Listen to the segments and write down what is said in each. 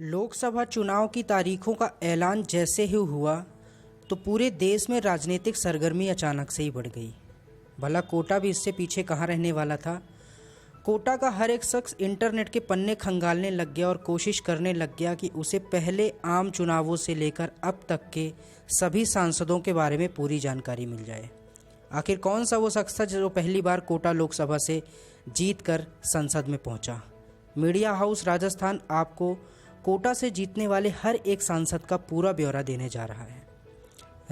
लोकसभा चुनाव की तारीखों का ऐलान जैसे ही हुआ तो पूरे देश में राजनीतिक सरगर्मी अचानक से ही बढ़ गई। भला कोटा भी इससे पीछे कहाँ रहने वाला था। कोटा का हर एक शख्स इंटरनेट के पन्ने खंगालने लग गया और कोशिश करने लग गया कि उसे पहले आम चुनावों से लेकर अब तक के सभी सांसदों के बारे में पूरी जानकारी मिल जाए। आखिर कौन सा वो शख्स था जो पहली बार कोटा लोकसभा से जीतकर संसद में पहुंचा। मीडिया हाउस राजस्थान आपको कोटा से जीतने वाले हर एक सांसद का पूरा ब्यौरा देने जा रहा है।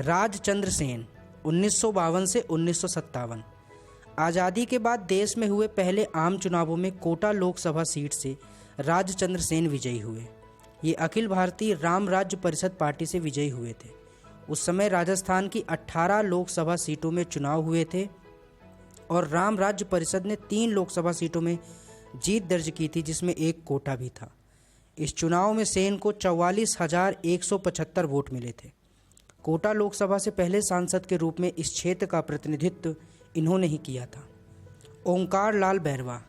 राजचंद्र सेन 1952 से 1957। आज़ादी के बाद देश में हुए पहले आम चुनावों में कोटा लोकसभा सीट से राजचंद्र सेन विजयी हुए। ये अखिल भारतीय राम राज्य परिषद पार्टी से विजयी हुए थे। उस समय राजस्थान की 18 लोकसभा सीटों में चुनाव हुए थे और राम राज्य परिषद ने 3 लोकसभा सीटों में जीत दर्ज की थी, जिसमें एक कोटा भी था। इस चुनाव में सेन को 44,175 वोट मिले थे। कोटा लोकसभा से पहले सांसद के रूप में इस क्षेत्र का प्रतिनिधित्व इन्होंने ही किया था। ओंकार लाल बैरवा।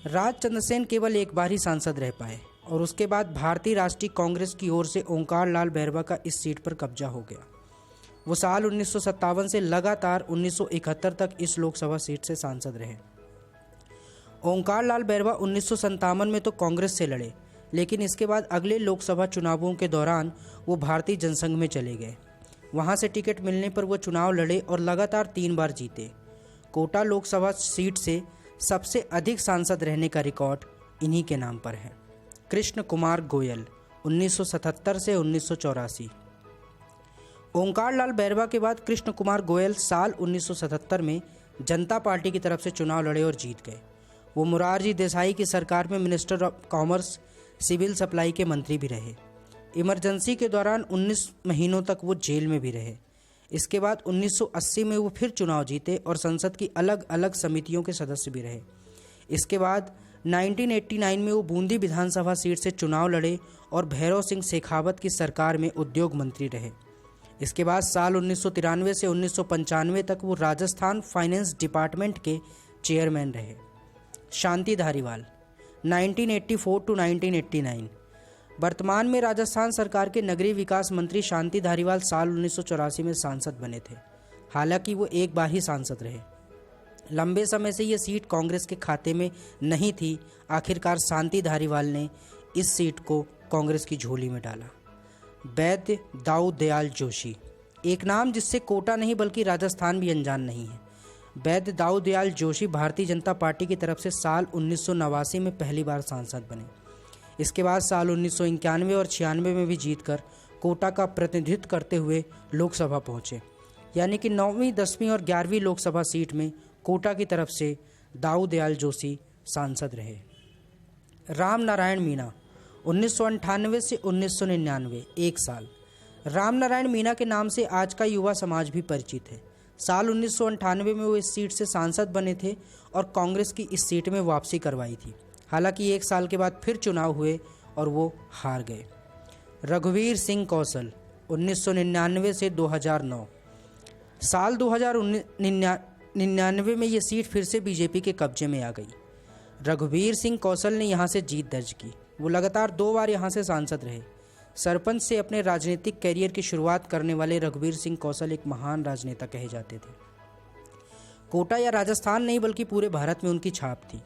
राजचंद्र सेन केवल एक बार ही सांसद रह पाए और उसके बाद भारतीय राष्ट्रीय कांग्रेस की ओर से ओंकार लाल बैरवा का इस सीट पर कब्जा हो गया। वो साल 1957 से लगातार 1971 तक इस लोकसभा सीट से सांसद रहे। ओंकार लाल बैरवा 1957 में तो कांग्रेस से लड़े, लेकिन इसके बाद अगले लोकसभा चुनावों के दौरान वो भारतीय जनसंघ में चले गए। वहाँ से टिकट मिलने पर वो चुनाव लड़े और लगातार 3 बार जीते। कोटा लोकसभा सीट से सबसे अधिक सांसद रहने का रिकॉर्ड इन्हीं के नाम पर है। कृष्ण कुमार गोयल 1977 से 1984। ओंकार लाल बैरवा के बाद कृष्ण कुमार गोयल साल 1977 में जनता पार्टी की तरफ से चुनाव लड़े और जीत गए। वो मोरारजी देसाई की सरकार में minister of commerce civil supply के मंत्री भी रहे। इमरजेंसी के दौरान 19 महीनों तक वो जेल में भी रहे। इसके बाद 1980 में वो फिर चुनाव जीते और संसद की अलग अलग समितियों के सदस्य भी रहे। इसके बाद 1989 में वो बूंदी विधानसभा सीट से चुनाव लड़े और भैरव सिंह शेखावत की सरकार में उद्योग मंत्री रहे। इसके बाद साल 1993 से 1995 तक वो राजस्थान फाइनेंस डिपार्टमेंट के चेयरमैन रहे। शांति धारीवाल 1984 टू 1989। वर्तमान में राजस्थान सरकार के नगरीय विकास मंत्री शांति धारीवाल साल 1984 में सांसद बने थे। हालांकि वो एक बार ही सांसद रहे। लंबे समय से ये सीट कांग्रेस के खाते में नहीं थी। आखिरकार शांति धारीवाल ने इस सीट को कांग्रेस की झोली में डाला। वैद्य दाऊ दयाल जोशी, एक नाम जिससे कोटा नहीं बल्कि राजस्थान भी अनजान नहीं है। वैद्य दाऊ दयाल जोशी भारतीय जनता पार्टी की तरफ से साल 1989 में पहली बार सांसद बने। इसके बाद साल 1991 और 96 में भी जीतकर कोटा का प्रतिनिधित्व करते हुए लोकसभा पहुंचे। यानी कि 9वीं, 10वीं और 11वीं लोकसभा सीट में कोटा की तरफ से दाऊ दयाल जोशी सांसद रहे। राम नारायण मीणा 1998 से 1999, 1 साल। राम नारायण मीणा के नाम से आज का युवा समाज भी परिचित है। साल 1998 में वो इस सीट से सांसद बने थे और कांग्रेस की इस सीट में वापसी करवाई थी। हालांकि 1 साल के बाद फिर चुनाव हुए और वो हार गए। रघुवीर सिंह कौशल 1999 से 2009। साल 2099 में ये सीट फिर से बीजेपी के कब्जे में आ गई। रघुवीर सिंह कौशल ने यहाँ से जीत दर्ज की। वो लगातार 2 बार यहाँ से सांसद रहे। सरपंच से अपने राजनीतिक कैरियर की शुरुआत करने वाले रघुवीर सिंह कौशल एक महान राजनेता कहे जाते थे। कोटा या राजस्थान नहीं बल्कि पूरे भारत में उनकी छाप थी।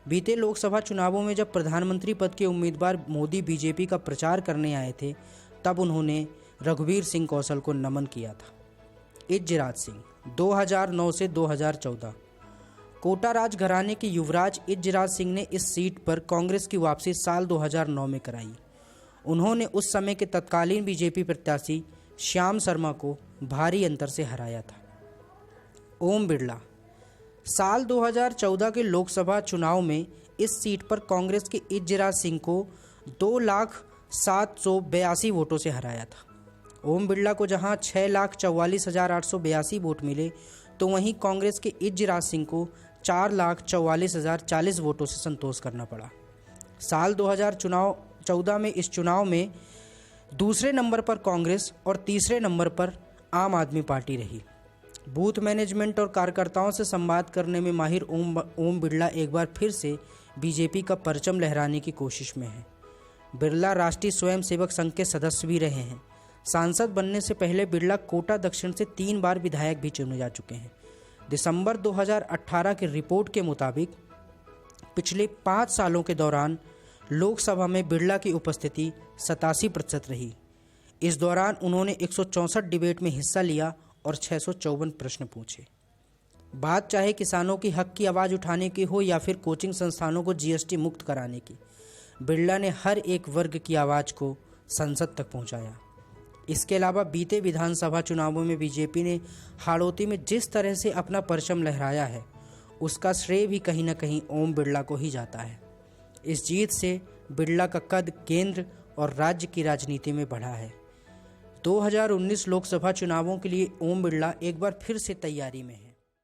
बीते लोकसभा चुनावों में जब प्रधानमंत्री पद के उम्मीदवार मोदी बीजेपी का प्रचार करने आए थे, तब उन्होंने रघुवीर सिंह कौशल को नमन किया था। इज्जराज सिंह 2009 से 2014। कोटा राजघराने के युवराज इज्जराज सिंह ने इस सीट पर कांग्रेस की वापसी साल 2009 में कराई। उन्होंने उस समय के तत्कालीन बीजेपी प्रत्याशी श्याम शर्मा को भारी अंतर से हराया था। ओम बिरला साल 2014 के लोकसभा चुनाव में इस सीट पर कांग्रेस के इज्जराज सिंह को 2,07,82 वोटों से हराया था। ओम बिरला को जहां 6,44,882 वोट मिले, तो वहीं कांग्रेस के इज्जराज सिंह को 4,44,040 वोटों से संतोष करना पड़ा। साल 2014 में इस चुनाव में दूसरे नंबर पर कांग्रेस और तीसरे नंबर पर आम आदमी पार्टी रही। बूथ मैनेजमेंट और कार्यकर्ताओं से संवाद करने में माहिर ओम बिरला एक बार फिर से बीजेपी का परचम लहराने की कोशिश में है। बिरला राष्ट्रीय स्वयंसेवक संघ के सदस्य भी रहे हैं। सांसद बनने से पहले बिरला कोटा दक्षिण से 3 बार विधायक भी चुने जा चुके हैं। दिसंबर 2018 की रिपोर्ट के मुताबिक पिछले 5 सालों के दौरान लोकसभा में बिरला की उपस्थिति 87% रही। इस दौरान उन्होंने 164 डिबेट में हिस्सा लिया और 654 प्रश्न पूछे। बात चाहे किसानों की हक की आवाज़ उठाने की हो या फिर कोचिंग संस्थानों को जीएसटी मुक्त कराने की, बिरला ने हर एक वर्ग की आवाज़ को संसद तक पहुंचाया। इसके अलावा बीते विधानसभा चुनावों में बीजेपी ने हाड़ौती में जिस तरह से अपना परचम लहराया है, उसका श्रेय भी कहीं न कहीं ओम बिरला को ही जाता है। इस जीत से बिरला का कद केंद्र और राज्य की राजनीति में बढ़ा है। 2019 लोकसभा चुनावों के लिए ओम बिरला एक बार फिर से तैयारी में है।